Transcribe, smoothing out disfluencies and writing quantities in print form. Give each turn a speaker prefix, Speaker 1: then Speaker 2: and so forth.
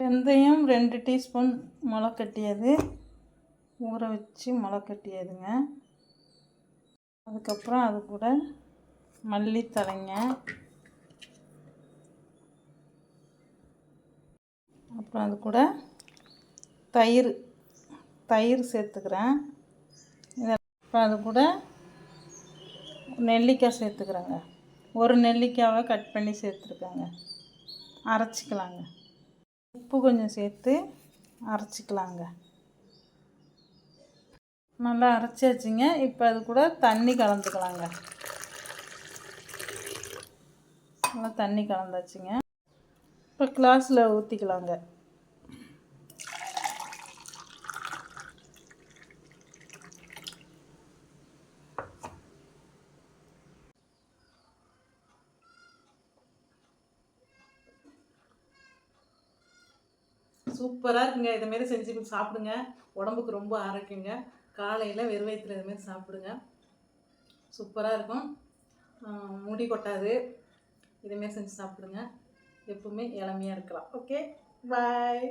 Speaker 1: வெந்தயம் 2 டீஸ்பூன் முளைக்கட்டியது, ஊற வச்சு முளைக்கட்டியதுங்க. அதுக்கப்புறம் அது கூட மல்லித்தழைங்க, அப்புறம் அது கூட தயிர் சேர்த்துக்கிறேன். இப்போ அது கூட நெல்லிக்காய் சேர்த்துக்கிறேங்க. ஒரு நெல்லிக்காவை கட் பண்ணி சேர்த்துருக்கேங்க. அரைச்சிக்கலாங்க. உப்பு கொஞ்சம் சேர்த்து அரைச்சிக்கலாங்க. நல்லா அரைச்சாச்சுங்க. இப்போ அது கூட தண்ணி கலந்துக்கலாங்க. நல்லா தண்ணி கலந்தாச்சுங்க. இப்போ கிளாஸில் ஊற்றிக்கலாங்க. சூப்பராக இருக்குங்க. இதுமாரி செஞ்சு சாப்பிடுங்க. உடம்புக்கு ரொம்ப ஆரோக்கியங்க. காலையில் வெறும் வயிற்றுல இதுமாரி சாப்பிடுங்க. சூப்பராக இருக்கும். முடி கொட்டாது. இதுமாரி செஞ்சு சாப்பிடுங்க. எப்பவுமே இளமையாக இருக்கலாம். ஓகே, பாய்.